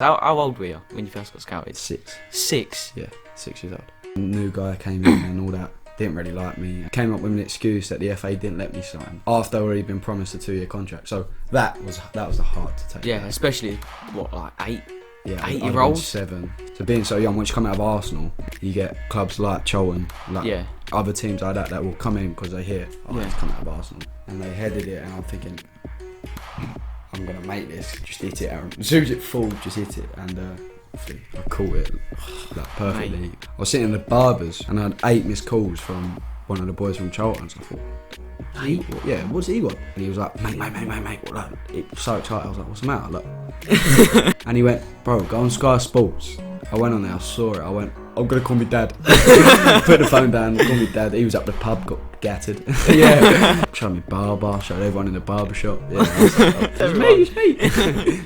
How old were you when you first got scouted? 6. 6? Yeah, 6 years old. New guy came in and all that. Didn't really like me. I came up with an excuse that the FA didn't let me sign after I'd already been promised a 2-year contract. So that was hard to take. Yeah, especially like 8? Yeah, 8-year-olds? 7. So being so young, once you come out of Arsenal, you get clubs like Charlton, like other teams like that will come in because they hear, he's come out of Arsenal, and they headed it, and I'm thinking, I'm gonna make this. Just hit it, Aaron. As soon as it falls, just hit it, and I caught it like perfectly. Mate. I was sitting in the barbers, and I had 8 missed calls from one of the boys from Charlton. So I thought, Hey, yeah, what's he want? And he was like, mate. Like, it was so excited. I was like, what's the matter? Like, and he went, bro, go on Sky Sports. I went on there, I saw it. I went, I'm gonna call me dad. Put the phone down, call me dad. He was up the pub, got gatted. Yeah, showed me barber, showed everyone in the barbershop. Yeah, it's me.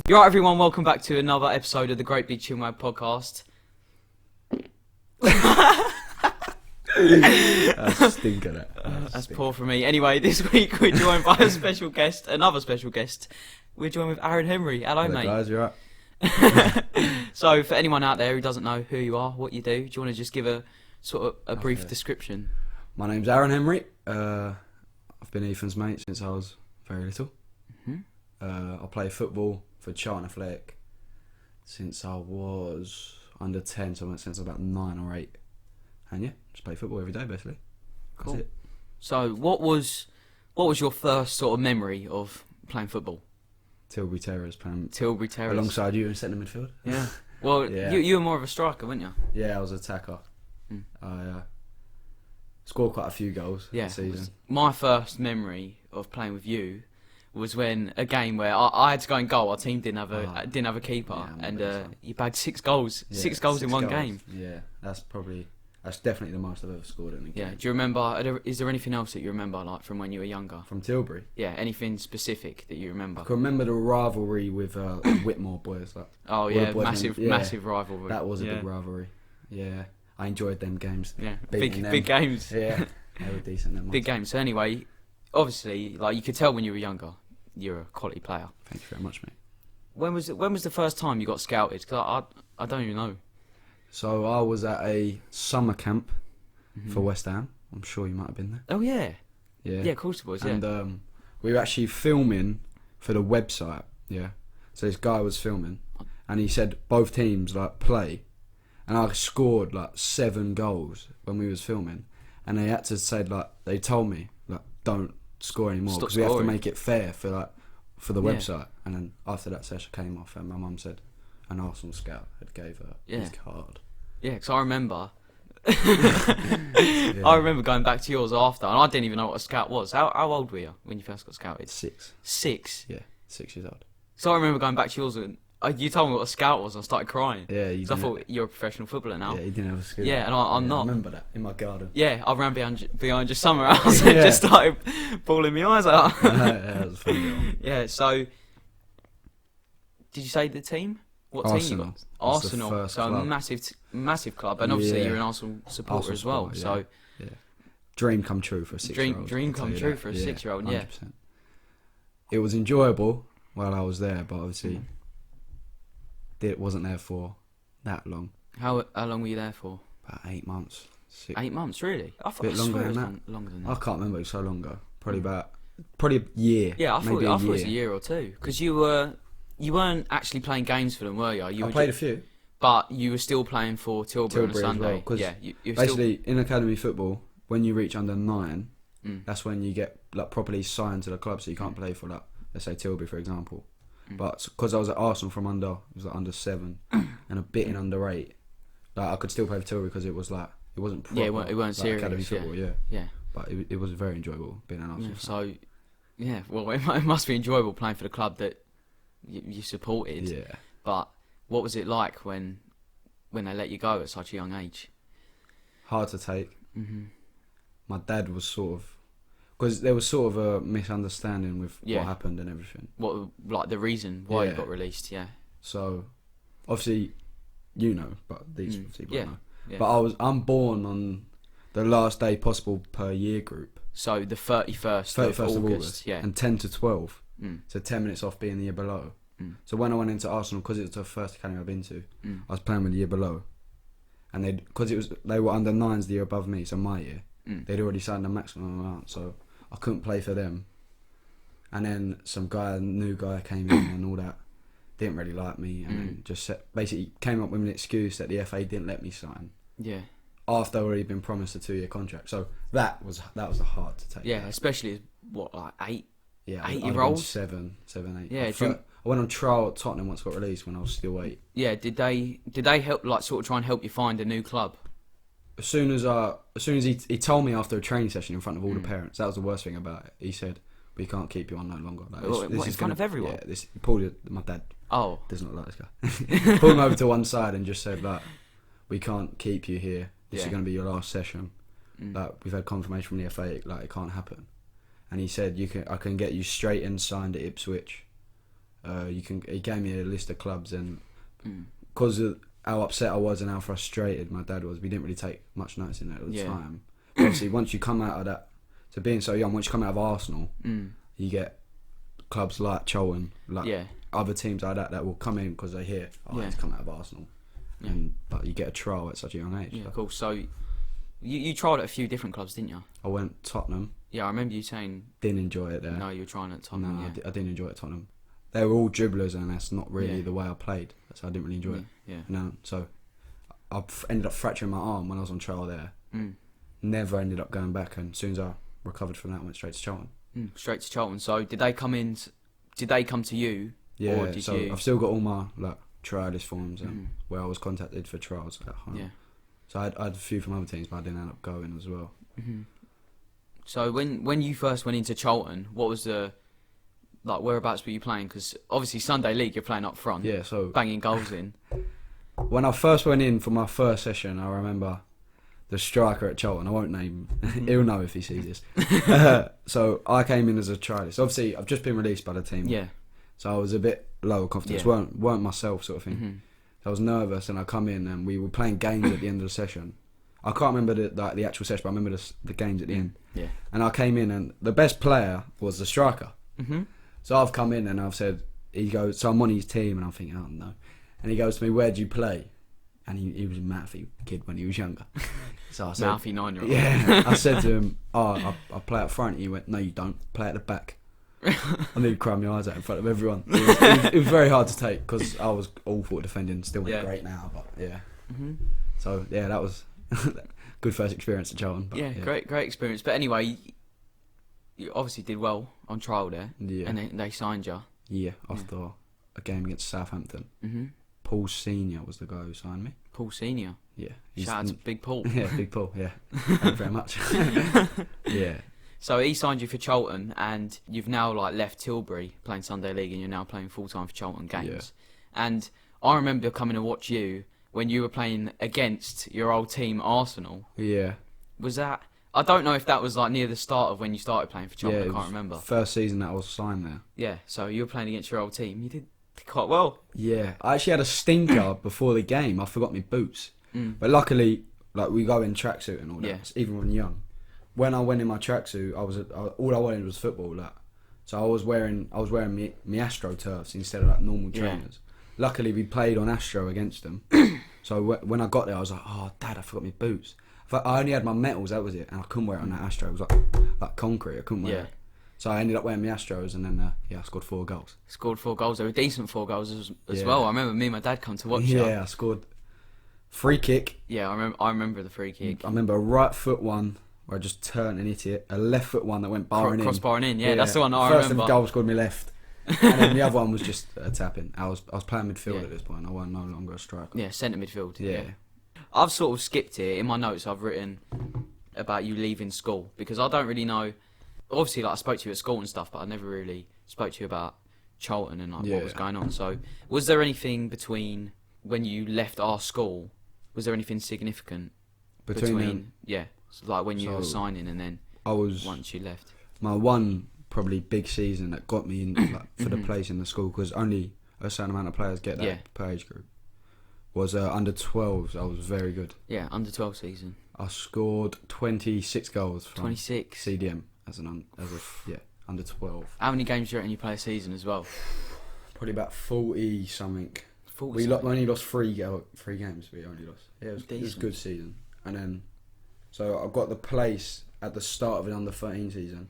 You're right, everyone. Welcome back to another episode of the Great Big Chinwag podcast. Stinker that. That's poor for me. Anyway, this week we're joined by a special guest, another special guest. We're joined with Aaron Henry. Hello, mate. Guys, you're right. So, for anyone out there who doesn't know who you are, what you do you want to just give a sort of a brief description? My name's Aaron Henry. I've been Ethan's mate since I was very little. Mm-hmm. I play football for Charlton Athletic since I was under 10, so since I was about 9 or 8. And yeah, just play football every day basically. Cool. That's it. So what was your first sort of memory of playing football? Tilbury Terriers playing alongside you in centre midfield. Yeah. Well, yeah. You were more of a striker, weren't you? Yeah, I was an attacker. I scored quite a few goals that season. My first memory of playing with you was when a game where I had to go in goal. Our team didn't have a keeper, and you bagged 6 goals. Yeah, 6 goals in one game. Yeah, that's definitely the most I've ever scored in a game. Yeah. Do you remember? Is there anything else that you remember, like from when you were younger? From Tilbury? Yeah. Anything specific that you remember? I can remember the rivalry with Whitmore boys. Like, massive rivalry. That was a big rivalry. Yeah, I enjoyed them games. Yeah, big games. Yeah, they were decent. Them big games. So anyway, obviously, like you could tell when you were younger, you're a quality player. Thank you very much, mate. When was the first time you got scouted? Because I don't even know. So I was at a summer camp for West Ham. I'm sure you might have been there. Oh yeah. Yeah. Yeah, of course it was. Yeah. And we were actually filming for the website. Yeah. So this guy was filming, and he said both teams like play, and I scored like 7 goals when we was filming, and they had to say they told me don't score anymore because we have to make it fair for the website. And then after that session came off, and my mum said an Arsenal scout had gave her his card. Yeah, because I remember. I remember going back to yours after, and I didn't even know what a scout was. How old were you when you first got scouted? 6. 6? Yeah, 6 years old. So I remember going back to yours, and you told me what a scout was, and I started crying. Yeah, I thought you're a professional footballer now. Yeah, you didn't have a skill. Yeah, and I'm not. I remember that in my garden. Yeah, I ran behind your summer house and just started bawling my eyes out. Yeah, that was funny. Yeah, so did you say the team? What Arsenal. team you got? Arsenal. So club. A massive club, and obviously you're an Arsenal supporter as well. So dream come true for a 6-year-old. Dream come true for a 6-year-old. Yeah. 100%. It was enjoyable while I was there, but obviously it wasn't there for that long. How long were you there for? About 8 months. 6. 8 months, really? I thought a bit longer than that. Longer than that. I can't remember. It was so long ago. Probably a year. Yeah, I thought it was a year or two because you weren't actually playing games for them, were you? I played a few. But you were still playing for Tilbury on a Sunday. Well, you basically, in academy football, when you reach under 9, that's when you get properly signed to the club, so you can't play for let's say Tilbury, for example. But because I was at Arsenal from under 7 and a bit in under 8, I could still play for Tilbury because it wasn't proper. Yeah, it weren't serious. Academy football, yeah. But it was very enjoyable being an Arsenal fan. So, yeah, well, it must be enjoyable playing for the club that you supported. Yeah. But what was it like when they let you go at such a young age? Hard to take. My dad was because there was sort of a misunderstanding with what happened and everything. What, like the reason why you got released? Yeah. So, obviously, but these people know. Yeah. But I'm born on the last day possible per year group. So the 31st of August. Yeah. And 10 to 12. Mm. So 10 minutes off being the year below. Mm. So when I went into Arsenal, because it was the first academy I've been to, Mm. I was playing with the year below. And they were under 9s the year above me, so my year. Mm. They'd already signed a maximum amount, so I couldn't play for them. And then a new guy came in and all that. Didn't really like me, and then just basically came up with an excuse that the FA didn't let me sign. Yeah. After I'd already been promised a 2-year contract. So that was hard to take. Yeah, especially, like 8? Yeah, 8-year-olds? 7, 8. Yeah, I went on trial at Tottenham once, got released when I was still 8. Yeah, did they help, like, sort of try and help you find a new club? As soon as he told me after a training session in front of all the parents, that was the worst thing about it. He said, "We can't keep you on no longer." Like, What, in front of everyone? Yeah, he pulled my dad. Oh, Doesn't look like this guy. Pulled him over to one side and just said, like, "We can't keep you here. This is going to be your last session. Like, we've had confirmation from the FA, like, it can't happen." And he said, I can get you straight in signed at Ipswich. He gave me a list of clubs, and because of how upset I was and how frustrated my dad was, we didn't really take much notice in it at the time. But obviously, once you come out of that, so being so young, once you come out of Arsenal, you get clubs like Charlton, like other teams like that will come in because they hear, he's come out of Arsenal. Yeah. But you get a trial at such a young age. Yeah, cool. So you tried at a few different clubs, didn't you? I went Tottenham. Yeah, I remember you saying... Didn't enjoy it there. No, you were trying at Tottenham, No, I didn't enjoy it at Tottenham. They were all dribblers, and that's not really the way I played. So I didn't really enjoy it. Yeah. No, so I ended up fracturing my arm when I was on trial there. Never ended up going back, and as soon as I recovered from that, I went straight to Charlton. Straight to Charlton. So did they come to you? Yeah, or did you... I've still got all my trialist forms where I was contacted for trials at home. Yeah. So I had a few from other teams, but I didn't end up going as well. Mm-hmm. So when you first went into Charlton, what was the... Like, whereabouts were you playing? Because obviously Sunday League, you're playing up front. Yeah, so... Banging goals in. When I first went in for my first session, I remember the striker at Charlton, I won't name him, he'll know if he sees this. So I came in as a trialist. Obviously, I've just been released by the team. Yeah. So I was a bit lower confidence, weren't myself sort of thing. Mm-hmm. So I was nervous, and I come in and we were playing games at the end of the session. I can't remember the actual session, but I remember the games at the end. Yeah. And I came in, and the best player was the striker. Mm-hmm. So I've come in and I've said, he goes, so I'm on his team, and I'm thinking, oh no. And he goes to me, where do you play? And he was a mouthy kid when he was younger. So I said, mouthy 9-year-old. Yeah. I said to him, I play up front. He went, no, you don't. Play at the back. I nearly cried my eyes out in front of everyone. It was very hard to take because I was awful at defending. Still not great now, but yeah. Mm-hmm. So yeah, that was good first experience at Charlton. But, great experience. But anyway, you obviously did well on trial there. Yeah. And they signed you. Yeah, after a game against Southampton. Mm-hmm. Paul Senior was the guy who signed me. Paul Senior? Yeah. Shout out to Big Paul. Yeah, Big Paul, yeah. Thank you very much. Yeah. So he signed you for Charlton, and you've now left Tilbury playing Sunday League, and you're now playing full-time for Charlton games. Yeah. And I remember coming to watch you when you were playing against your old team, Arsenal. Yeah. Was that... I don't know if that was near the start of when you started playing for Charlton, I can't remember. First season that I was signed there. Yeah, so you were playing against your old team. You did quite well. Yeah, I actually had a stinker before the game. I forgot my boots. But luckily, we go in tracksuit and all that, even when young. When I went in my tracksuit, all I wanted was football. So I was wearing my Astro turfs instead of normal trainers. Luckily, we played on Astro against them. So when I got there, I was like, oh, Dad, I forgot my boots. I only had my metals, that was it, and I couldn't wear it on that Astro. It was like concrete, I couldn't wear it. So I ended up wearing my Astros, and then I scored 4 goals. Scored 4 goals. They were decent 4 goals as well. I remember me and my dad come to watch you. Yeah, I scored free kick. Yeah, I remember the free kick. I remember a right foot one where I just turned an idiot. A left foot one that went barring in. Cross barring in, yeah, that's the one I remember. First goal scored me left. And then the other one was just a tap-in. I was playing midfield at this point. I was no longer a striker. Yeah, centre midfield. Yeah. I've sort of skipped it. In my notes, I've written about you leaving school because I don't really know. Obviously, I spoke to you at school and stuff, but I never really spoke to you about Charlton and what was going on. So, was there anything between when you left our school? Was there anything significant between when you were signing and then once you left? My one probably big season that got me in for the place in the school because only a certain amount of players get that per age group was under 12s. I was very good. Yeah, under 12 season. I scored 26 goals from 26. CDM as under 12. How many games do you reckon you play a season as well? Probably about 40 something. 40 We something. only lost three games. We only lost. Yeah, it was a Decent. good season. And then, so I got the place at the start of an under 13 season,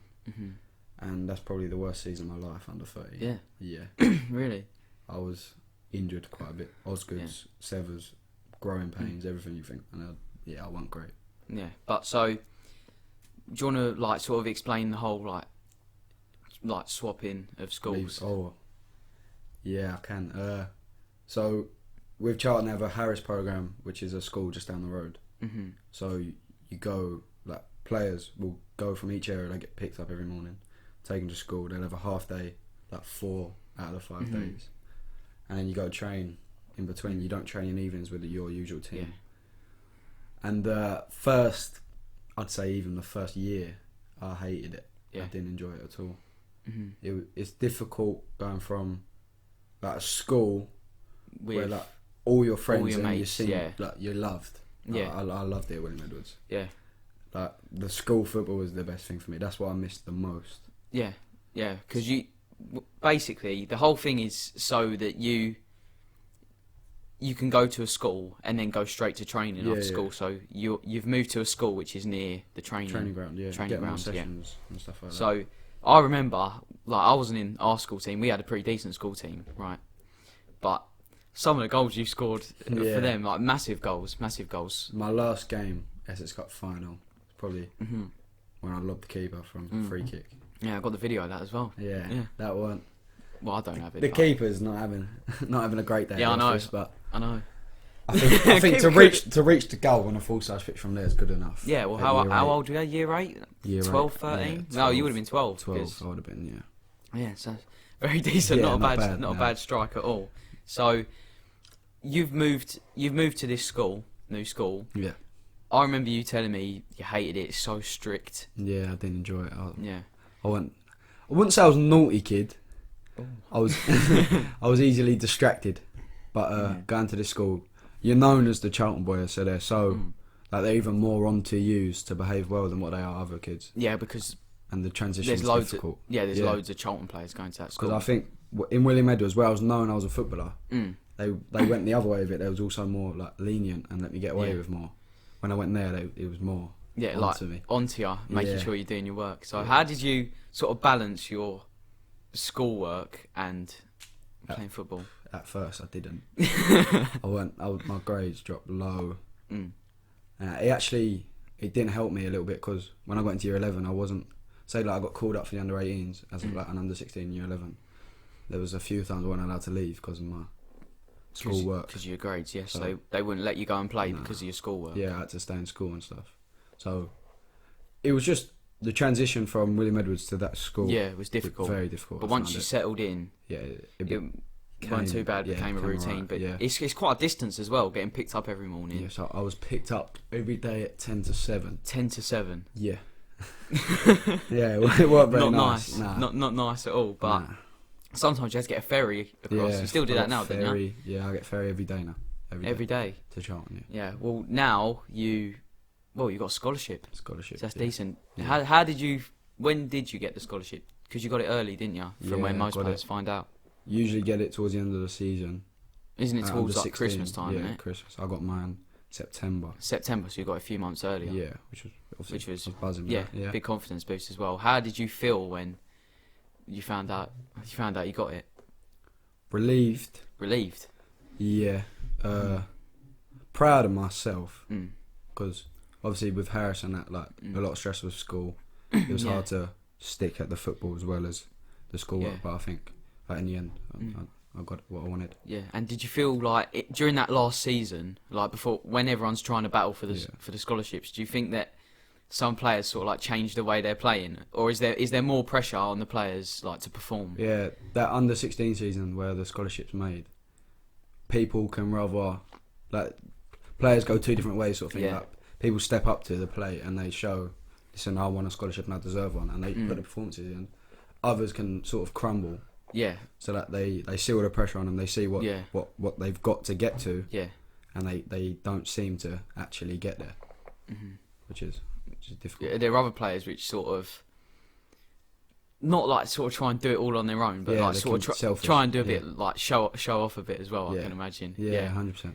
and that's probably the worst season of my life, under 13. Yeah. Yeah. Really? I was injured quite a bit. Osgood's, severs, growing pains, everything you think. And I wasn't great. Yeah. But so, do you want to like sort of explain the whole like swapping of schools? Oh, yeah, I can. So, with Charlton, they have a Harris program, which is a school just down the road. Mm-hmm. So you go, like, players will go from each area. They get picked up every morning, taken to school. They'll have a half day, like 4 out of the 5 days, and then you go train in between. You don't train in evenings with your usual team. Yeah. And I'd say even the first year, I hated it. Yeah. I didn't enjoy it at all. Mm-hmm. It's difficult going from like a school With where like all your friends your and you mates, sing, yeah. like you're loved. Yeah. I loved it at William Edwards. Yeah. Like the school football was the best thing for me. That's what I missed the most. Yeah. Yeah. Because basically the whole thing is so that you can go to a school and then go straight to training after school. So you've moved to a school which is near the training ground. Yeah, training get more grounds, sessions and stuff like that. So I remember, like, I wasn't in our school team. We had a pretty decent school team, right? But some of the goals you scored for them, like massive goals. My last game, Essex Cup final, probably when I lobbed the keeper from free kick. Yeah, I got the video of that as well. Yeah, Yeah. that one. Well, I don't have it. The but- keeper's not having a great day. Yeah, at the I know. office, but I know. I think to reach the goal on a full size pitch from there is good enough. Yeah, well, At how year old were you? Year 8? Year 12, eight. 13? Yeah, No, you 12. would have been 12. 12, I would have been, yeah. Yeah, so very decent. Yeah, not a no. bad strike at all. So you've moved to this school, new school. Yeah. I remember you telling me you hated it. It's so strict. Yeah, I didn't enjoy it. Yeah. I wouldn't say I was a naughty kid. I was I was easily distracted. But going to this school, you're known as the Charlton boys, so they're like they're even more onto you to behave well than what they are other kids. Yeah, because And the transition there's is loads difficult. there's loads of Charlton players going to that school. Because I think in William Edwards, where I was known I was a footballer, they went the other way of it. There was also more like lenient and let me get away with more. When I went there, it was more onto me. Onto you, making sure you're doing your work. So how did you sort of balance your schoolwork and playing football? At first, I didn't. My grades dropped low. It didn't help me a little bit because when I got into year 11, I wasn't. Say like I got called up for the under 18s as like an under 16 year 11. There was a few times I wasn't allowed to leave because of my schoolwork. Because of your grades, yes. So- So they wouldn't let you go and play because of your schoolwork. Yeah, I had to stay in school and stuff. So it was just the transition from William Edwards to that school. Yeah, it was difficult. Very difficult. But I once found you it. settled in, Yeah, it weren't too bad. It became a routine. alright, But yeah. it's quite a distance as well, getting picked up every morning. Yeah, so I was picked up every day at 10 to 7. 10 to 7. Yeah. Yeah, it weren't very Not nice. nice. Nah. Not nice at all. But Nah. sometimes you have to get a ferry across. Yeah, You still do I that got now, don't you? ferry. Yeah, I get ferry every day now. Every day. To Charlton, yeah. Yeah. Well, now you got a scholarship. Scholarship. So that's yeah. decent. Yeah. How did you? When did you get the scholarship? Because you got it early, didn't you? From Yeah, when most got players it. find out. Usually get it towards the end of the season. Isn't it Under towards like 16, Christmas time? Yeah, Isn't it? Christmas. I got mine September. September, so you got it a few months earlier. Yeah, which was obviously Which was I was buzzing. with yeah, that, yeah. big confidence boost as well. How did you feel when you found out? You got it. Relieved. Relieved. Yeah. Proud of myself Mm. because obviously with Harris and that, like a lot of stress with school. It was Yeah. hard to stick at the football as well as the schoolwork, Yeah. but I think like, in the end I got what I wanted. Yeah. And did you feel like during that last season, like before, when everyone's trying to battle for the scholarships, do you think that some players sort of like change the way they're playing, or is there more pressure on the players like to perform? Yeah, that under 16 season where the scholarship's made, people can rather like players go two different ways sort of thing. Yeah. Like, people step up to the plate and they show, listen, I won a scholarship and I deserve one, and they put the performances in. Others can sort of crumble, Yeah. so that they see all the pressure on them. They see what Yeah. what they've got to get to, Yeah. and they don't seem to actually get there, which is difficult. Yeah, there are other players which sort of not like sort of try and do it all on their own, but Yeah, like they sort can of selfish, try and do a yeah. bit like show off a bit as well. I Yeah. can imagine. Yeah, 100%.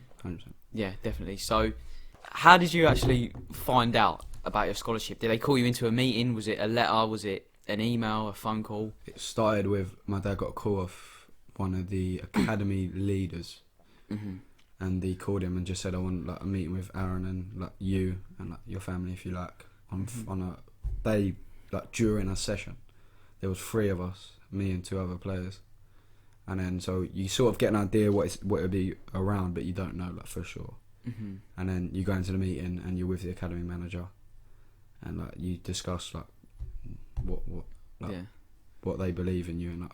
Yeah, definitely. So, how did you actually find out about your scholarship? Did they call you into a meeting? Was it a letter? Was it an email? A phone call? It started with my dad got a call off one of the academy leaders, and he called him and just said, "I want like a meeting with Aaron and like you and like your family if you like on a day like during a session." There was 3 of us, me and 2 other players, and then so you sort of get an idea what it'll be around, but you don't know like for sure. And then you go into the meeting and you're with the academy manager, and like you discuss like what they believe in you and like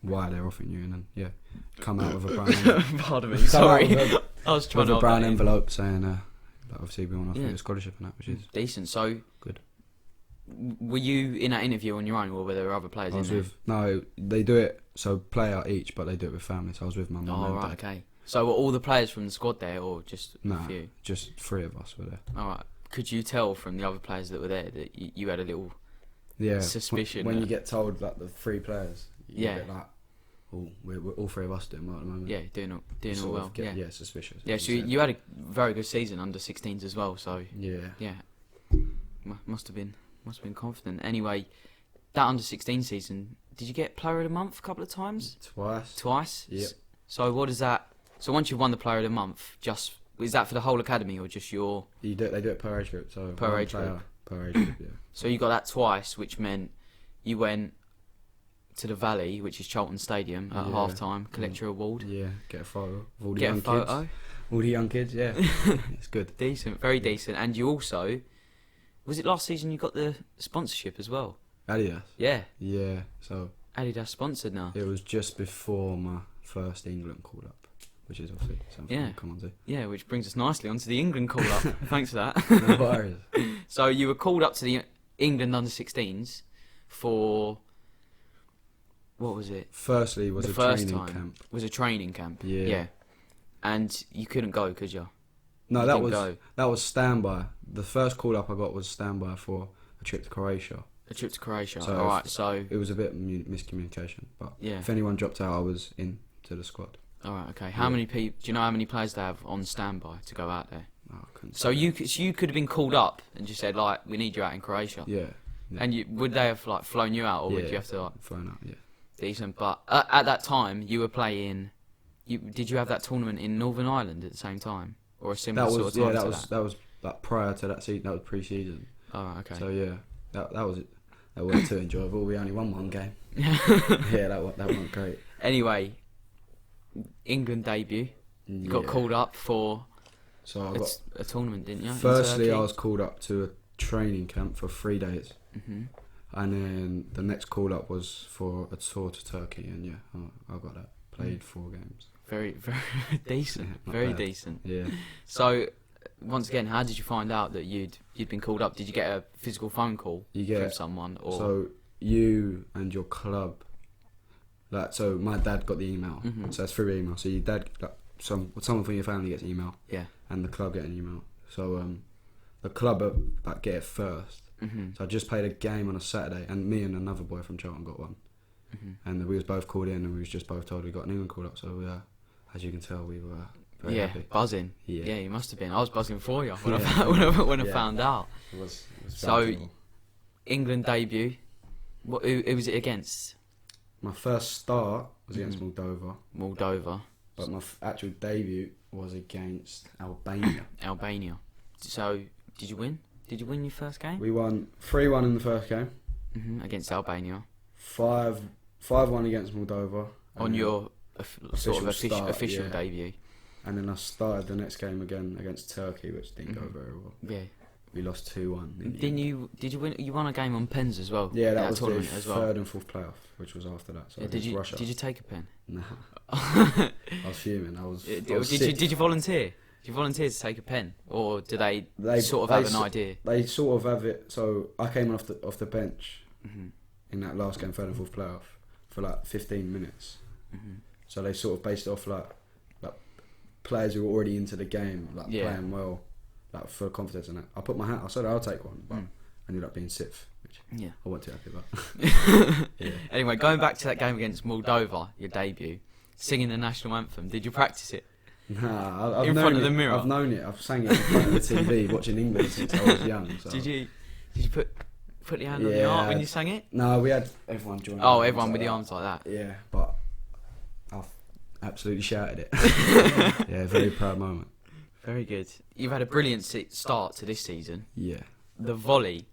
why they're offering you, and then come out with a brown envelope. Pardon me, sorry. I was trying with to a brown envelope saying like obviously we want to offer you a scholarship and that, which is decent. So good. Were you in that interview on your own, or were there other players in there? No, they do it so player each, but they do it with family. So I was with my mum and right, dad. okay. So were all the players from the squad there, or just a few? Just 3 of us were there. All right. Could you tell from the other players that were there that you had a little suspicion? When you get told like the 3 players, you Yeah. get like, oh, we're all 3 of us doing well at the moment. Yeah, doing all well. Get, suspicious. Yeah, so you had a very good season under 16s as well. So yeah, must have been confident. Anyway, that under 16 season, did you get Player of the Month a couple of times? Twice. Yep. So what is that? So once you've won the Player of the Month, is that for the whole academy or just your? They do it per age group. So per age group. Yeah. So you got that twice, which meant you went to the Valley, which is Charlton Stadium, at half time, collect your award. Yeah, get a photo of all the Get young a photo. kids. All the young kids, yeah. It's good. Decent, very decent. And you also, was it last season you got the sponsorship as well? Adidas. Yeah. Yeah, so Adidas sponsored now. it was just before my first England call up, which is obviously something we'll come on to. Yeah, which brings us nicely onto the England call up. Thanks for that. No worries. So you were called up to the England under 16s for, what was it? Firstly was The a first training time camp. was a training camp. Yeah. And you couldn't go, could you? No, You that didn't was go. that was standby. The first call up I got was standby for a trip to Croatia. A trip to Croatia. So Alright, so... It was a bit miscommunication, but Yeah. if anyone dropped out, I was in to the squad. Alright, okay. How many people... Do you know how many players they have on standby to go out there? Oh, I couldn't So say you could have been called up and just said, like, we need you out in Croatia. that. Yeah. And would they have, like, flown you out, or would Yeah, you have to, like... Flown out, yeah. Decent, but at that time, you were playing... Did you have that tournament in Northern Ireland at the same time? Or a similar That sort was of time to that was like prior to that season. That was pre-season. Alright, okay. So yeah, that was it. That wasn't too enjoyable. We only won 1 game. Yeah, that wasn't great. Anyway, England debut. You got called up for So I got. a tournament, didn't you? in Firstly, Turkey? I was called up to a training camp for 3 days, and then the next call up was for a tour to Turkey, and yeah, I got that. Played 4 games. Very, very decent. Not Very bad. decent. Yeah. So, once again, how did you find out that you'd been called up? Did you get a physical phone call from someone, or So you and your club, like, so my dad got the email. So it's through email. So your dad, like, someone from your family gets email. Yeah. And the club get an email. So the club like get it first. So I just played a game on a Saturday, and me and another boy from Charlton got one. And we was both called in, and we was just both told we got an England call up. So as you can tell, we were very happy. buzzing. Yeah. You must have been. I was buzzing for you when Yeah. when I found out. It was So, valuable. England debut. Who was it against? My first start was against Moldova. but my actual debut was against Albania. Albania. So, did you win? Did you win your first game? We won 3-1 in the first game. Against Albania. 5-1 against Moldova. On your official yeah. debut. And then I started the next game again against Turkey, which didn't go very well. Yeah. We lost 2-1. Did you win? You won a game on pens as well. Yeah, that was the tournament as well. third and fourth playoff, which was after that. So Did you Russia. Did you take a pen? Nah. I was fuming. I was sick. Did you volunteer? Did you volunteer to take a pen, or do they sort of have an idea? They sort of have it. So I came off the bench in that last game, third and fourth playoff, for like 15 minutes. So they sort of based it off like players who were already into the game, like Yeah. playing well, like full confidence in it. I put my hat. I said I'll take one, but ended up being sixth, which Yeah. I wasn't too happy about. Yeah. Anyway, going back to that game against Moldova, your debut, singing the national anthem. Did you practice it? Nah, I've In known front of it. the mirror? I've known it. I've sang it in front of the TV watching England since I was young. So. Did you put your hand on your heart when you sang it? No, we had everyone join. Oh, everyone with the arms like that. Yeah, but I've absolutely shouted it. Yeah, very proud moment. Very good. You've had a brilliant start to this season. Yeah. The volley,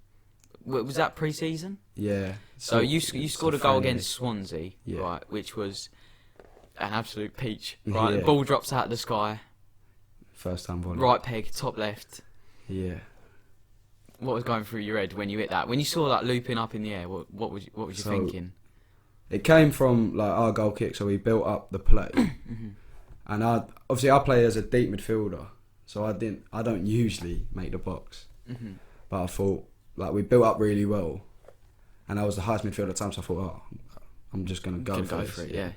was that pre-season? Yeah. So you scored a goal friendly. against Swansea, Yeah. right, which was an absolute peach. Right, Yeah. the ball drops out of the sky, First time volley. right peg, top left. Yeah. What was going through your head when you hit that? When you saw that looping up in the air, what was you So- thinking? It came from like our goal kick, so we built up the play, and obviously I play as a deep midfielder, so I don't usually make the box, but I thought like we built up really well, and I was the highest midfielder at the time, so I thought, oh, I'm just gonna go for it, yeah.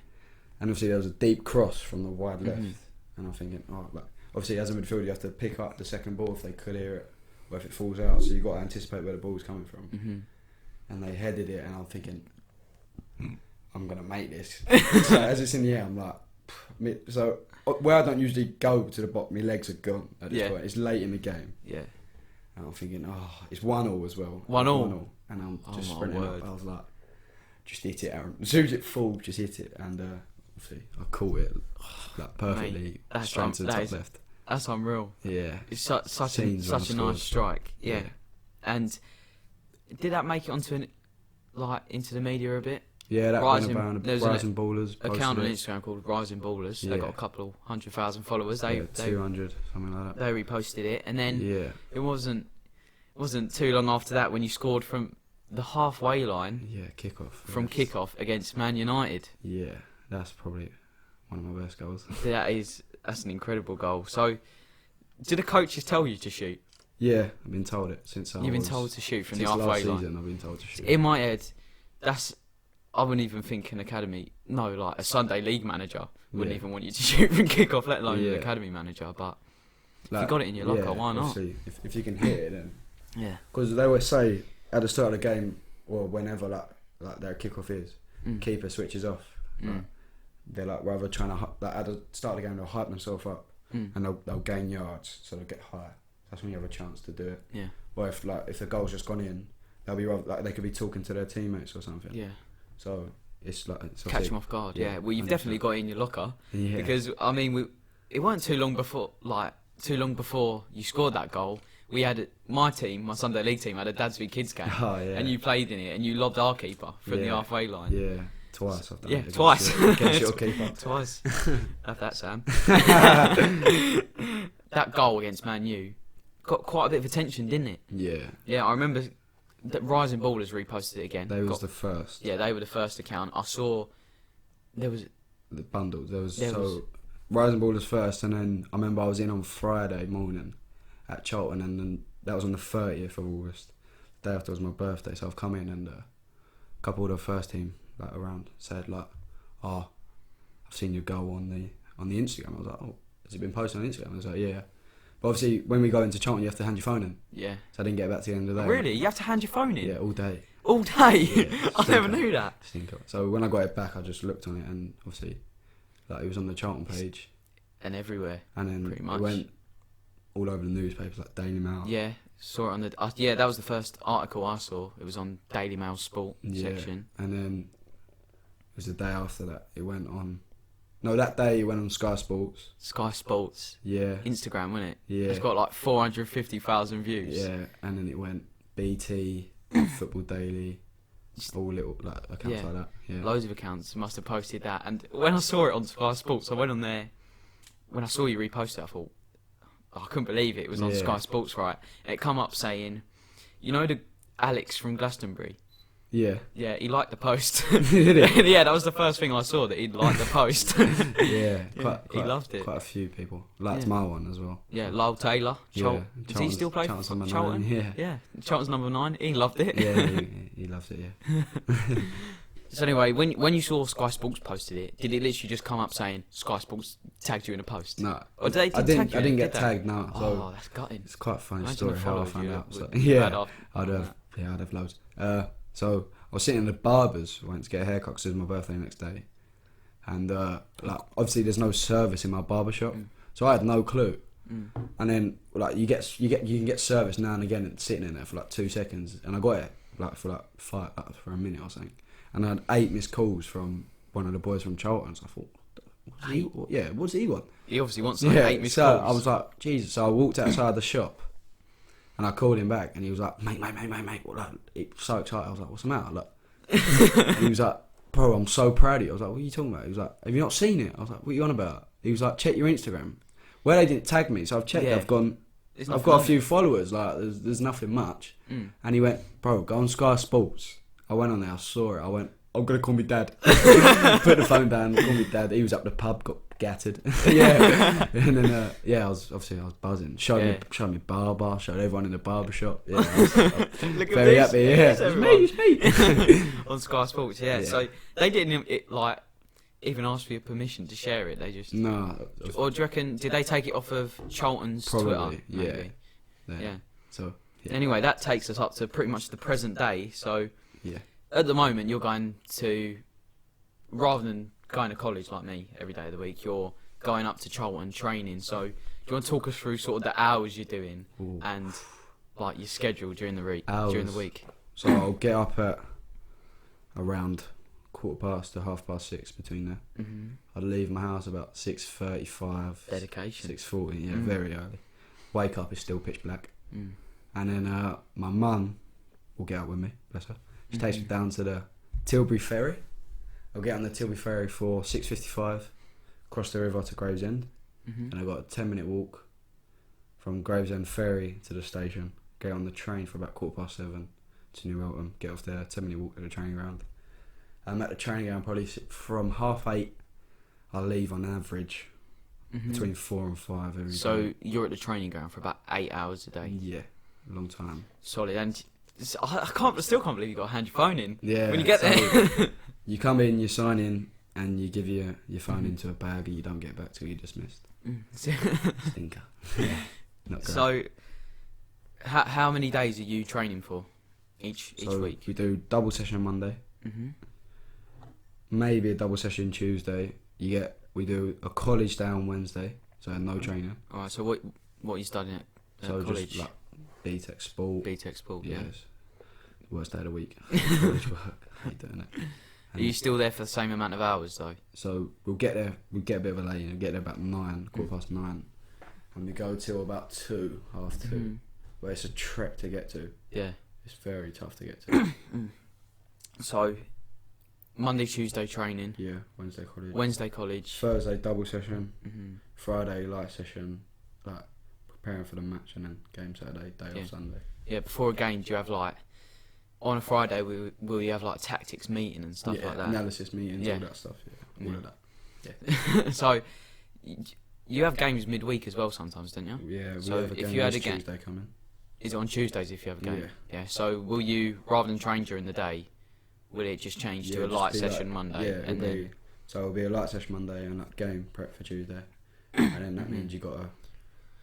And obviously there was a deep cross from the wide left, and I'm thinking, oh, like obviously as a midfielder you have to pick up the second ball if they clear it, or if it falls out, so you got to anticipate where the ball's coming from, and they headed it, and I'm thinking, I'm gonna make this. So as it's in the air, I'm like, so where I don't usually go to the bottom, my legs are gone at this point. It's late in the game, Yeah. and I'm thinking, oh, it's 1-1 as well. 1-1? And I'm Oh just my sprinting word. up. I was like, just hit it, Aaron. As soon as it falls, just hit it, and obviously I caught it like perfectly Mate, that's straight to the that top is- left. That's unreal. Yeah, It's such a Scenes on nice score. strike. Yeah. Yeah. And did that make it onto into the media a bit? yeah. That Rising- went about there's Rising Ballers. Account on posted it. Instagram called Rising Ballers. They Yeah. got a couple of 100,000 followers. Yeah, 200, something like that. they reposted it, and then Yeah, it wasn't too long after that when you scored from the halfway line yeah. Kickoff. from Yes. kickoff against Man United. Yeah, that's probably one of my best goals. That's an incredible goal. So, did the coaches tell you to shoot? Yeah, I've been told it since I You've been was- told to shoot from the since halfway last line. season. I've been told to shoot. In my head, I wouldn't even think an academy. No, like a Sunday league manager wouldn't Yeah. even want you to shoot from kickoff, let alone Yeah. an academy manager. But if Like, you got it in your locker, yeah, why not? obviously, if you can hit it, then Yeah. because they always say at the start of the game or whenever like their kickoff is, keeper switches off. Like, they're like rather trying to like at the start of the game they'll hype themselves up and they'll gain yards so they'll get higher. That's when you have a chance to do it. Yeah. Or if the goal's just gone in, they'll be rather, like they could be talking to their teammates or something. Yeah. So it's like Catch them off guard. Yeah. Well, you've 100%. definitely got it in your locker Yeah. because I mean, it weren't too long before you scored that goal. We had my team, my Sunday league team, had a Dads v Kids game, Oh, yeah. and you played in it, and you lobbed our keeper from the Yeah. halfway line. Yeah, twice I've done Yeah, it. twice. Against your keeper. Twice. Have that, Sam. That goal against Man U got quite a bit of attention, didn't it? Yeah, Yeah, I remember that Rising Ballers reposted it again. they was the first. Yeah, they were the first account. I saw there was The bundle. There was There so was- Rising Ballers first, and then I remember I was in on Friday morning at Charlton, and then that was on the 30th of August. The day after was my birthday, so I've come in and a couple of the first team like around said like, "Oh, I've seen your goal on the Instagram." I was like, "Oh, has it been posted on Instagram?" I was like, "Yeah." But obviously, when we go into Charlton, you have to hand your phone in. yeah. So I didn't get it back to the end of the day. Really, you have to hand your phone in Yeah, all day. all day. Yeah, I never stinker. knew that. Stinker. So when I got it back, I just looked on it, and obviously, like it was on the Charlton page, And everywhere. and then Pretty much. it went all over the newspapers, like Daily Mail. Yeah, saw it on the. Yeah, that was the first article I saw. It was on Daily Mail Sport section. And then it was the day after that it went on. No, that day it went on Sky Sports. Sky Sports, Yeah, Instagram, wasn't it? yeah, It's got like 450,000 views. yeah. And then it went BT, Football Daily, all little like accounts Yeah. like that. Yeah, Loads of accounts must have posted that. And when I saw it on Sky Sports, I went on there. When I saw you repost it, I thought, I couldn't believe it. It was on Yeah. Sky Sports, right? And it come up saying, you know the Alex from Glastonbury? yeah. Yeah, he liked the post. Did it? Yeah, that was the first thing I saw, that he'd liked the post. Yeah, he loved it. Quite a few people liked Yeah. my one as well. Yeah, Lyle Taylor. Yeah, Does he still play Charlton's for number Charlton? 9, yeah. Yeah, Charlton's number 9. He loved it. Yeah, he loves it. Yeah. So anyway, when you saw Sky Sports posted it, did it literally just come up saying Sky Sports tagged you in a post? No. Or did they I tag you? didn't get Did they? tagged, no. So Oh, that's gutting. it's quite a funny Imagine story the how I followers found you out. So, would had yeah, after I'd have loads. So I was sitting in the barbers, went to get a haircut because it was my birthday the next day, and like obviously there's no service in my barbershop, so I had no clue. And then like you can get service now and again sitting in there for like 2 seconds, and I got it like for a minute or something, and I had 8 missed calls from one of the boys from Charlton. So I thought, what does he want? He obviously wants like 8 missed calls. I was like, Jesus. So I walked outside the shop, and I called him back, and he was like, mate. What, like, he was so excited. I was like, what's the matter? Like, and he was like, bro, I'm so proud of you. I was like, what are you talking about? He was like, have you not seen it? I was like, what are you on about? He was like, check your Instagram. Well, they didn't tag me, so I've checked. Yeah. I've got a few followers. Like, there's nothing much. And he went, bro, go on Sky Sports. I went on there, I saw it. I went, I'm gonna call me dad. Put the phone down, call me dad. He was up the pub, got gattered. Yeah. And then I was buzzing. Showed me barber, showed everyone in the barbershop. Yeah, I was very happy. Yeah, it's me. On Sky Sports, yeah. So they didn't even ask for your permission to share it. They just Or do you reckon? Did they take it off of Charlton's probably, Twitter? Maybe? Yeah. So anyway, that takes us up to pretty much the present day. So at the moment, you're going to, rather than going to college like me every day of the week, you're going up to Charlton training. So do you want to talk us through sort of the hours you're doing and like your schedule during the week? So I'll get up at around 1:15 to 6:30 between there. I'd leave my house about 6:35. Dedication. 6:40. Very early. Wake up, it's still pitch black. And then my mum will get up with me. Bless her. She takes me down to the Tilbury Ferry. I'll get on the Tilbury Ferry for 6:55. Cross the river to Gravesend, and I've got a 10-minute walk from Gravesend Ferry to the station. Get on the train for about 7:15 to New Eltham. Get off there, 10-minute walk to the training ground. I'm at the training ground probably from 8:30. I leave on average between 4 and 5 every day. So you're at the training ground for about 8 hours a day. Yeah, a long time. Solid. And I still can't believe you got to hand your phone in. Yeah. When you get there, you come in, you sign in, and you give your phone into a bag, and you don't get back till you're dismissed. Stinker. Yeah. Not great. So, how many days are you training for each week? We do double session on Monday. Maybe a double session Tuesday. We do a college day on Wednesday, so no training. Alright, so what are you studying at college? Just like BTEC Sport. BTEC Sport, yeah. Yes. Worst day of the week. College work. I hate doing it. Are you still there for the same amount of hours though? So we'll get there. We get a bit of a late. We'll get there about 9:15, and we go till about 2, half 2. But it's a trek to get to. Yeah. It's very tough to get to. So, Monday, Tuesday training. Yeah, Wednesday college. Thursday double session. Friday light session, like preparing for the match, and then game Saturday, day off Sunday. Yeah, before a game, do you have like on a Friday? Will you have like tactics meeting and stuff like that? Analysis meetings, all that stuff. All of that. Yeah. So, you have games midweek as well sometimes, don't you? Yeah. We so have a game if you had a game, Tuesday coming. Is it on Tuesdays if you have a game? Yeah. So will you, rather than train during the day, will it just change to a light session Monday? Yeah, so it'll be a light session Monday and that game prep for Tuesday. And then that means you got to...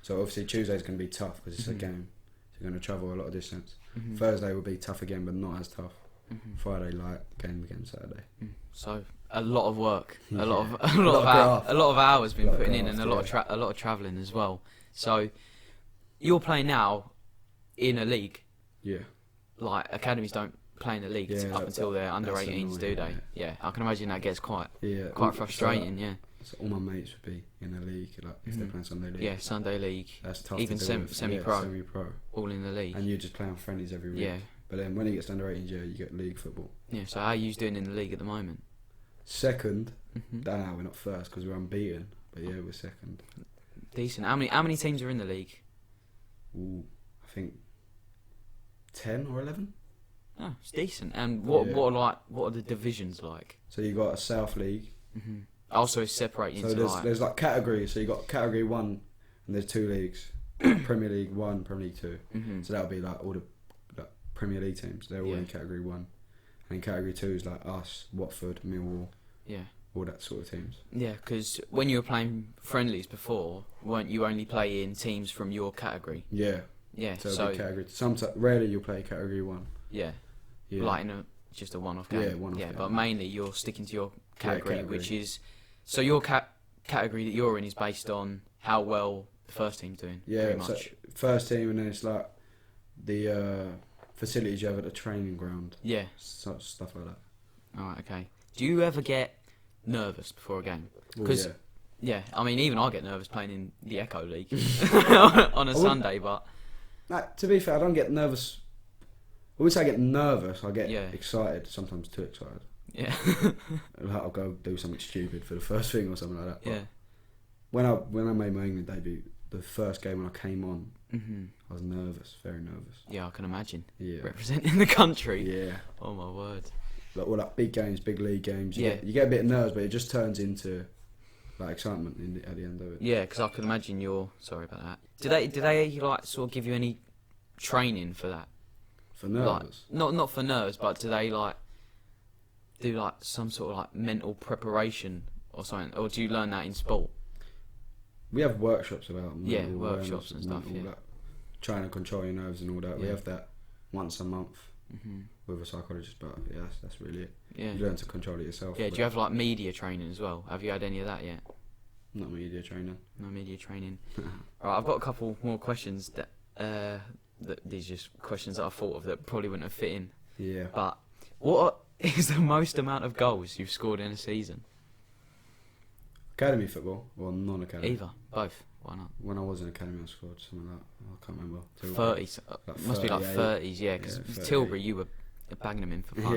So obviously Tuesday's going to be tough because it's a game. So you're going to travel a lot of distance. Thursday will be tough again, but not as tough. Friday light, game again Saturday. So a lot of work, a lot of hours been putting in, and a lot of travelling as well. So you're playing now in a league. Yeah. Like academies don't play in the league up until they're under 18s, do they? Yeah. I can imagine that gets quite frustrating. So all my mates would be in a league, like if they're playing Sunday league. Yeah, Sunday league. That's tough. Even semi-pro. Semi-pro. All in the league. And you just play on friendlies every week. Yeah. But then when it gets under 18s, you get league football. Yeah. So how are you doing in the league at the moment? Second. No, we're not first because we're unbeaten. But yeah, we're second. Decent. How many teams are in the league? Ooh, I think 10 or 11. Oh, it's decent. And what are the divisions like? So you got a South League. Also, it's separated into there's like categories. So you got Category 1, and there's 2 leagues: Premier League 1, Premier League 2. So that'll be like all the Premier League teams. They're all in Category 1, And in Category 2 is like us, Watford, Millwall, Yeah. all that sort of teams. Yeah, because when you were playing friendlies before, weren't you only playing teams from your category? Yeah. Yeah. So, So it'll be Category. Rarely you'll play Category 1. yeah, Yeah. like in just a one-off game. Yeah, one-off Yeah, game. but mainly you're sticking to your category, category. which is so your category that you're in is based on how well the first team's doing. Yeah, pretty so much. first team, and then it's like the facilities you have at the training ground, Yeah. such stuff like that. All right. Okay. Do you ever get nervous before a game? Oh, 'Cause- yeah. Yeah, I mean, even I get nervous playing in the Echo League on a Sunday, but Like, to be fair, I don't get nervous. I wouldn't say I get nervous. I get Yeah. excited. Sometimes too excited. yeah, Like, I'll go do something stupid for the first thing or something like that. But yeah. when I made my England debut, the first game when I came on, I was nervous, very nervous. Yeah, I can imagine. Yeah. Representing the country. Yeah. Oh my word. Like all that big games, big league games. Yeah. You get a bit of nerves, but it just turns into like excitement at the end of it. Yeah, because I can imagine you're. Sorry about that. Do they like sort of give you any training for that? For nerves. Like, not for nerves, but do they like do like some sort of like mental preparation or something, or do you learn that in sport? We have workshops about Yeah, mental workshops awareness and stuff, all yeah. that. Trying to control your nerves and all that. We Yeah. have that once a month Hmm. with a psychologist, but yeah, that's really it. Yeah. You learn to control it yourself. Yeah. Do you have like media training as well? Have you had any of that yet? Not media training. No media training. Alright, I've got a couple more questions that these are just questions that I thought of that probably wouldn't have fit in. Yeah. But what is the most amount of goals you've scored in a season? Academy football or non-academy? Either, both. Why not? When I was in academy, I scored something like I can't remember. 30s. Like Must be like 38. 30s, yeah. Because Yeah, 38. Tilbury, you were banging them in for fun.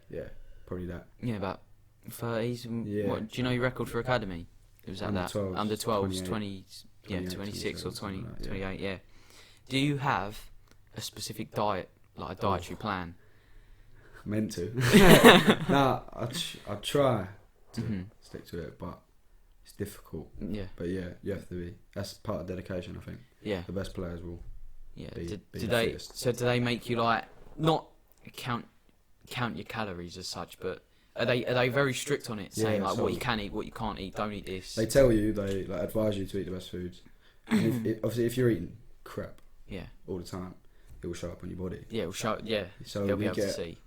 Yeah, probably that. Yeah, about 30s. And Yeah. What, do you know your record for academy? It was at Under that 12s, under 12s, 28, 20, yeah, 28, 26 or 27, 20, something like that, 28, yeah. Do you have a specific diet, like a dietary plan? Meant to. Nah, I try to Mhm. stick to it, but it's difficult. Yeah, But yeah, you have to be. That's part of dedication, I think. yeah, The best players will. yeah. be Do the they? fittest. So do they make you like not count your calories as such, but are they very strict on it, saying Yeah, like so- what you can eat, what you can't eat, don't eat this? They tell you, they like advise you to eat the best foods. And obviously, if you're eating crap Yeah, all the time, it will show up on your body. yeah. We'll show. Yeah, So they'll be we able to get see.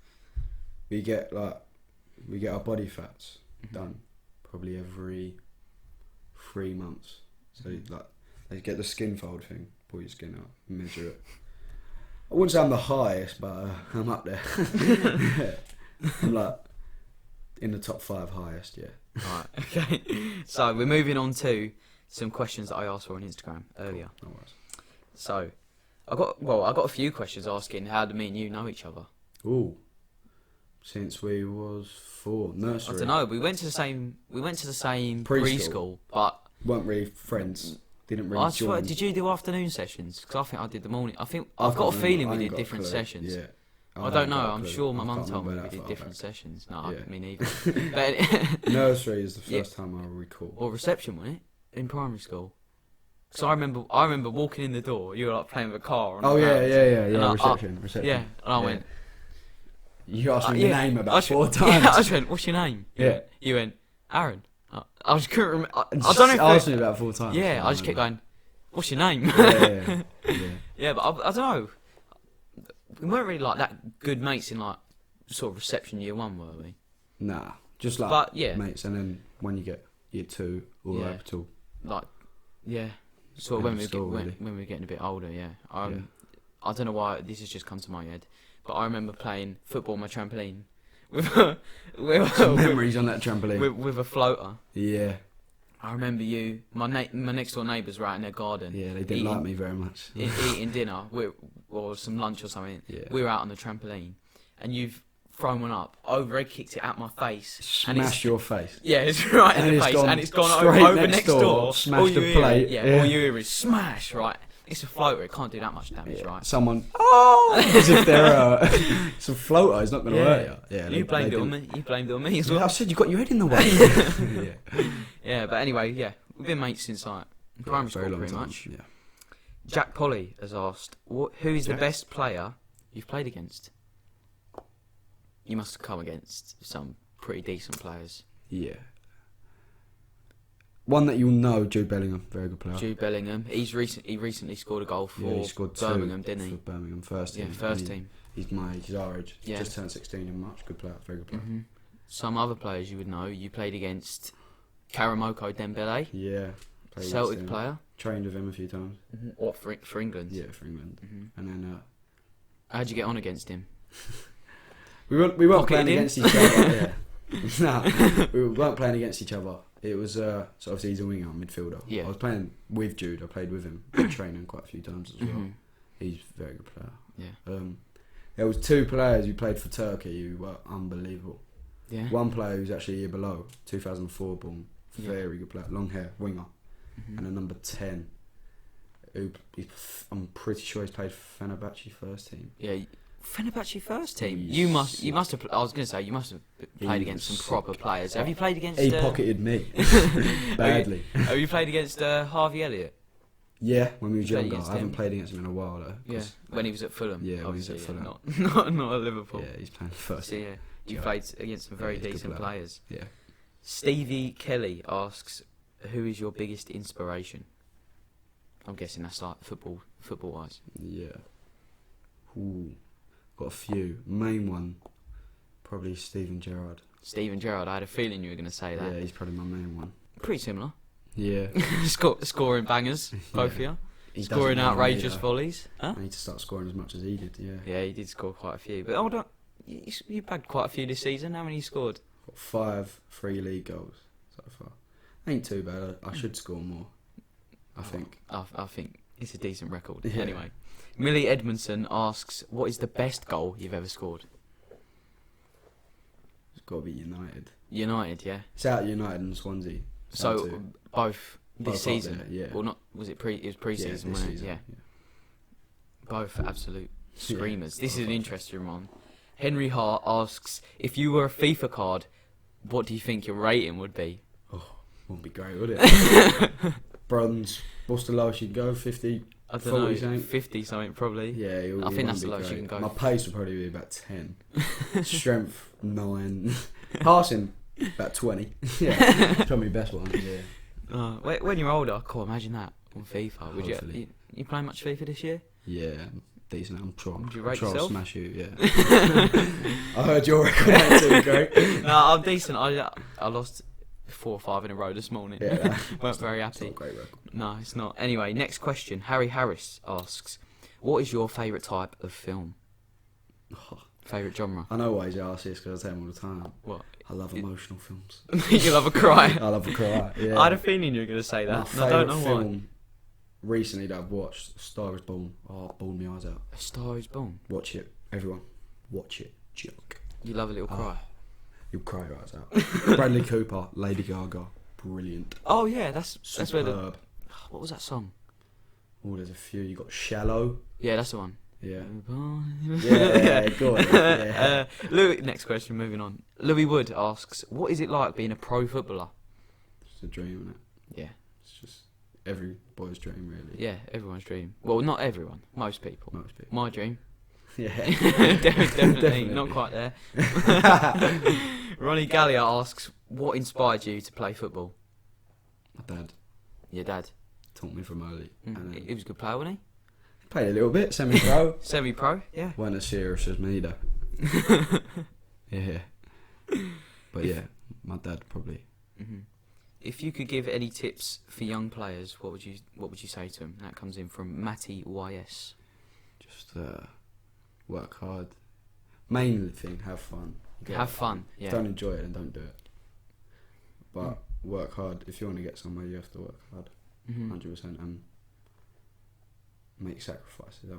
we get our body fats Mm-hmm. done probably every 3 months. So Mm-hmm. like they get the skin fold thing, pull your skin out, measure it. I wouldn't say I'm the highest, but I'm up there. I'm like in the top 5 highest, yeah. Right. Okay. So we're moving on to some questions that I asked for on Instagram earlier. No worries. So I got a few questions asking how do me and you know each other. Ooh, since we was 4, nursery. I don't know. We went to the same Preschool. preschool, but Weren't really friends. Didn't really I swear, join. did you do afternoon sessions? Because I think I did the morning. I think I I've got a can't feeling remember. we I ain't did got a different clue. sessions. Yeah. I don't know. got a I'm clue. sure my I mum can't told me remember we that did far different back. sessions. No, Yeah. me neither. But Nursery is the Yeah. first time I recall. or reception, wasn't it? In primary school. So I remember walking in the door. You were like playing with a car. On Oh the yeah, ground. yeah. And I- Reception. Yeah, and I Yeah. went. You asked me your yeah. name I about just- 4 Yeah, times. I just went, what's your name? Yeah. You went, Aaron. I just couldn't remember. I Just don't know if asked it- me about 4 times. Yeah, I just kept going, what's your name? Yeah. Yeah, but I don't know. We weren't really like that good mates in like sort of reception year 1, were we? Nah, just like But yeah, mates, and then when you get year 2 or Yeah. up till like yeah, sort of End of school, when really. we were getting a bit older. Yeah, Yeah. I don't know why this has just come to my head, but I remember playing football on my trampoline with a, some memories on that trampoline. with a floater. Yeah, I remember you, my next door neighbours were out in their garden. yeah, they didn't Eating- like me very much. Eating dinner or some lunch or something. Yeah. We were out on the trampoline, and you've thrown one up, overhead kicked it at my face, and Smash your face. yeah, it's right And in the it's face, gone and it's gone straight over next next door, door. smashed All the you hear- plate, Yeah, yeah. all you hear is smash. Right, it's a floater. It can't do that much damage, right? Someone, as if they're it's a floater. It's not going to Yeah. hurt you. Yeah, You blamed it on me. You blamed it on me as Yeah, I well. said you got your head in the way. Yeah. Yeah, but anyway, yeah, we've been mates since like primary Very school, long pretty time, much. Yeah. Jack Polly has asked, who is the Jack? best player you've played against? You must have come against some pretty decent players. Yeah. One that you'll know, Jude Bellingham, very good player. Jude Bellingham. He recently scored a goal for he scored Birmingham, two didn't he? for Birmingham, first team. Yeah, first team. He's my age, he's our age. Yeah. Just turned 16 in March. Good player, very good player. Mm-hmm. Some other players you would know. You played against Karamoko Dembele, Yeah. Played Celtic against him. player. Trained with him a few times. Mm-hmm. What for England? Yeah, for England. Mm-hmm. And then How'd you get on against him? we weren't Pocketed playing him? against each other. No, we weren't playing against each other. It was so obviously he's a winger, midfielder. Yeah. I was playing with Jude. I played with him, been training quite a few times as well. Mm-hmm. He's a very good player. Yeah. There was two players who played for Turkey who were unbelievable. Yeah. One player who's actually a year below, 2004 born, Yeah. very good player, long hair, winger, Mm-hmm. and a number 10. I'm pretty sure he's played for Fenerbahce first team. Yeah. Fenerbahce first team. He's You must have. I was going to say you must have played He against was some proper players. Have you played against? He pocketed me badly. Have you played against Harvey Elliott? Yeah, when we were Played younger. against I haven't him? ped against him in a while though. Yeah. 'cause- When he was at Fulham. Yeah, when he was at obviously, Fulham. Not at Liverpool. Yeah, he's playing first. So yeah, you Yeah. played against some very Yeah, he's a good decent player. players. Yeah. Stevie Kelly asks, "Who is your biggest inspiration?" I'm guessing that's like football wise. Yeah. Ooh, got a few. Main one, probably Steven Gerrard. Steven Gerrard. I had a feeling you were going to say that. Yeah, he's probably my main one. Pretty similar. Yeah. Scoring bangers, both of you. He Scoring doesn't really outrageous either. volleys. Huh? I need to start scoring as much as he did. Yeah. Yeah, he did score quite a few. But hold on, you bagged quite a few this season. How many you scored? Got 5 free league goals so far. Ain't too bad. I should score more. I think. I think it's a decent record. Yeah. Anyway, Millie Edmondson asks, "What is the best goal you've ever scored?" It's got to be United. United, yeah. It's out United and Swansea. It's out So to- both both this up season. there, yeah. Well, not was it pre? It was pre-season, this wasn't season, it? Yeah. Both absolute screamers. This both is an up interesting one. Henry Hart asks, "If you were a FIFA card, what do you think your rating would be?" Oh, wouldn't be great, would it? Bronze. What's the lowest you'd go? 50? I don't 40 know, something? 50 something probably. Yeah, I think that's the lowest you can go. My pace would probably be about 10. Strength, 9. Passing, about 20. Yeah, probably best one. Yeah. When you're older, cool. Imagine that on FIFA. Would you? Hopefully. You playing much FIFA this year? Yeah, decent. I'm sure. Would you I'm rate sure I'll yourself? smash you. Yeah. I heard your record ain't too great. No, I'm decent. I lost 4 or 5 in a row this morning. Yeah, weren't very it's not happy. a great record. No, it's not. Anyway, next question. Harry Harris asks, "What is your favourite type of film? Favourite genre?" I know why he's asked this because I tell him all the time. What? I love emotional films. You love a cry. I love a cry. Yeah. I had a feeling you were going to say My that. And I don't know favourite why. film recently that I've watched, Star is Born. Oh, it bawled my eyes out. A Star is Born. Watch it, everyone. Watch it. Joke. You love a little cry. You'll cry your eyes out. Bradley Cooper, Lady Gaga, brilliant. Oh yeah, that's where the. Superb. What was that song? Oh, there's a few. You got Shallow. Yeah, that's the one. Yeah. Yeah, go on. Yeah. Louis, next question, moving on. Louis Wood asks, "What is it like being a pro footballer?" It's a dream, isn't it? Yeah. It's just every boy's dream, really. Yeah, everyone's dream. Well, not everyone. Most people. Most people. My dream. Yeah. Definitely not quite there. Ronnie Gallia asks, "What inspired you to play football?" My dad Your dad. taught me from early. And He was a good player, wasn't played a little bit, semi-pro. he? Semi-pro, yeah. Weren't as serious as me, though. Yeah. But yeah, my dad probably. Mhm. If you could give any tips for young players, what would you say to them? That comes in from Matty YS. Just work hard. Main thing, have fun. Have fun. If Yeah. you don't enjoy it, then don't do it. But work hard. If you want to get somewhere, you have to work hard. Mhm. 100%. And make sacrifices.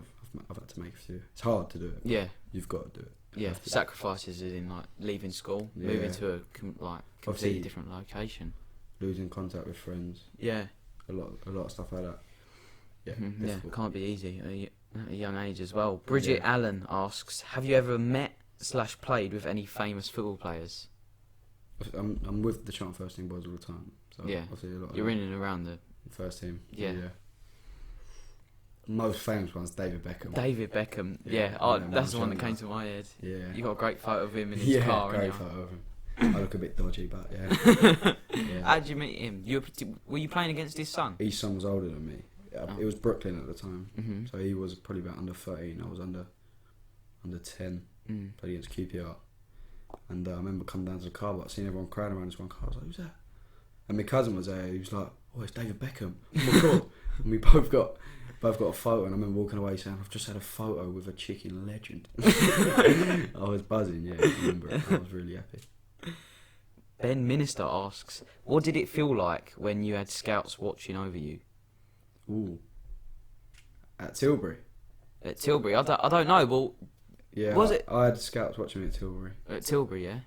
I've had to make a few. It's hard to do it. Yeah. You've got to do it. You Yeah. have to. Sacrifices is in like leaving school, Yeah. moving to a completely Obviously- different location. Losing contact with friends. Yeah. A lot of stuff like that. Yeah. Mhm, yeah. difficult. Can't be easy at a young age as well. Bridget Yeah. Allen asks, "Have you ever met/played with any famous football players?" I'm with the Charlton first team boys all the time. So Yeah. obviously a lot of You're in and around the. first team. Yeah. most famous one's David Beckham. David Beckham. Yeah, That's the one that Chandler. came to my head. Yeah. You got a great photo of him in his car. great ain't photo of him. I look a bit dodgy, but yeah. you? How'd you meet him? Were you playing against his son? His son was older than me. Oh. It was Brooklyn at the time, Mhm. so he was probably about under 13. I was under 10. Played against QPR, and I remember coming down to the car park, seeing everyone crowding around this one car. I was like, "Who's that?" And my cousin was there. He was like, "Oh, it's David Beckham." Oh my god! And we both got a photo. And I remember walking away saying, "I've just had a photo with a chicken legend." I was buzzing. Yeah, I remember it. I was really happy. Ben Minister asks, what did it feel like when you had scouts watching over you? Ooh. At Tilbury. At Tilbury? I don't know. Well, Yeah. Was it? I had scouts watching me at Tilbury. at Tilbury, yeah?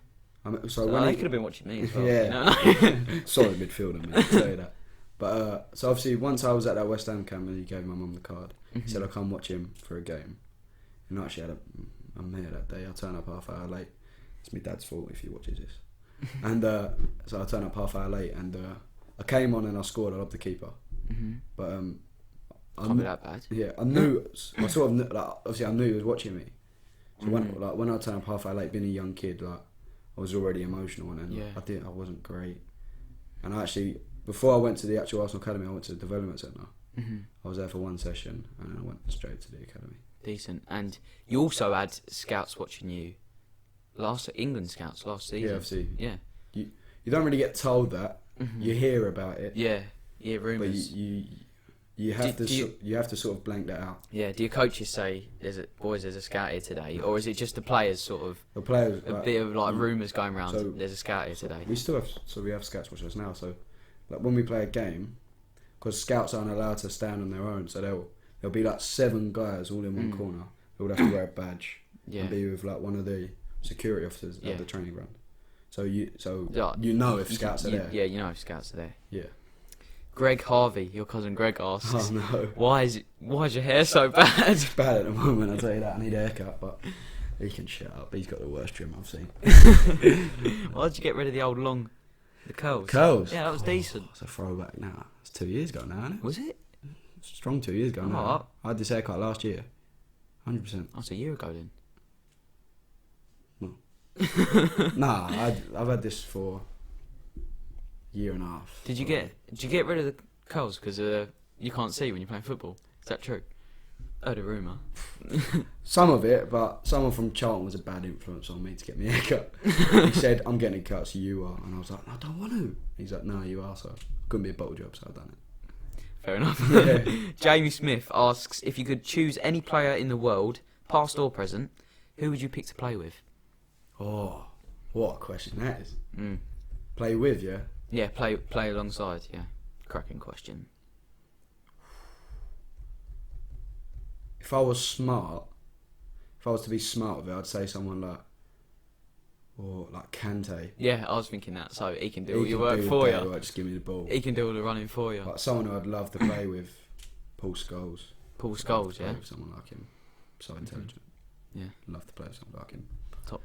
So So when they he- could have been watching me as well. Yeah. You know? solid midfielder, mate, I'll tell you that. But so obviously once I was at that West Ham camp and he gave my mum the card, he said I'll come watch him for a game. And I actually had I'm here that day. I turned up half hour late. It's my dad's fault if he watches this. And so I turned up half hour late and I came on and I scored. I loved the keeper. But Can't be that bad. yeah, I knew. I sort of knew, like, obviously I knew he was watching me. So when I turned up half hour late, being a young kid, like I was already emotional and Yeah. I wasn't great. And I actually, before I went to the actual Arsenal Academy, I went to the development centre. I was there for one session and then I went straight to the academy. Decent. And you also had scouts watching you. England scouts last season. Yeah, obviously. Yeah. You don't really get told that. You hear about it. Yeah. Yeah, But rumours. you have Do to you- you have to sort of blank that out. Yeah, do your coaches say, there's a scout here today? Or is it just the players sort of, The players, a like, bit of like rumours going around, so- there's a scout here today? we have scouts watching us now. So like when we play a game, because scouts aren't allowed to stand on their own, so there'll be like 7 guys all in one corner. They would have to wear a badge Yeah. and be with like one of the security officers Yeah. at the training ground. So you Yeah, know if scouts are there. Yeah, you know if scouts are there. Yeah. Greg Harvey, your cousin Greg asks, Oh no. why is your hair so bad? It's bad at the moment, I'll tell you that. I need a haircut, but he can shut up. He's got the worst trim I've seen. Why did you get rid of the curls? Curls? Yeah, that was decent. It's a throwback now. It's 2 years ago now, isn't it? Was it? Strong 2 years ago now. Oh. I had this haircut last year. 100%. That's a year ago then. Nah, I've had this for a year and a half. Did you get rid of the curls because you can't see when you're playing football? Is that true? I heard a rumour. Some of it, but someone from Charlton was a bad influence on me to get me a haircut. He said, "I'm getting a cut, so you are," and I was like, "I don't want to." He's like, "No, you are." So couldn't be a bottle job, so I've done it. Fair enough. Yeah. Jamie Smith asks, if you could choose any player in the world, past or present, who would you pick to play with? Oh, what a question that is. Mm. Play with, yeah. Yeah, play alongside. Yeah, cracking question. If I was to be smart with it, I'd say someone like Kante. Yeah, I was thinking that. So he can do He all your can work do for the you. dirty work, just give me the ball. He can do all the running for you. Like someone who I'd love to play with, Paul Scholes. Paul Scholes, Play yeah, with someone like him. So intelligent. yeah, Love to play with someone like him.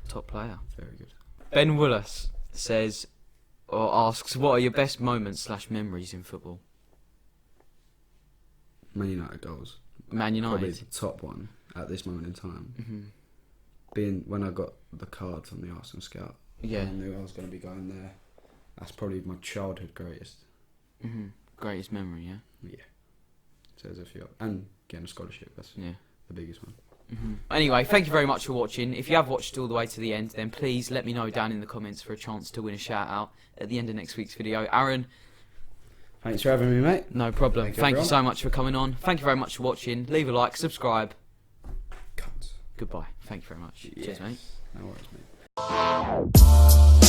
top player. Very good. Ben Willis says or asks, what are your best moments / memories in football? Man United goals. Man Probably United. the top one at this moment in time. Mm-hmm. Being when I got the card from the Arsenal scout. Yeah. I knew I was going to be going there. That's probably my childhood greatest. Mm-hmm. Greatest memory, yeah. Yeah. So there's a few. And getting a scholarship. That's Yeah. the biggest one. Mm-hmm. Anyway, thank you very much for watching. If you have watched all the way to the end, then please let me know down in the comments for a chance to win a shout out at the end of next week's video. Aaron, Thanks for having me, mate. no problem. Thank you, Thank you everyone. so much for coming on. Thank you very much for watching. Leave a like, subscribe. Cut. Goodbye. Thank you very much. Cheers, mate. No worries, mate.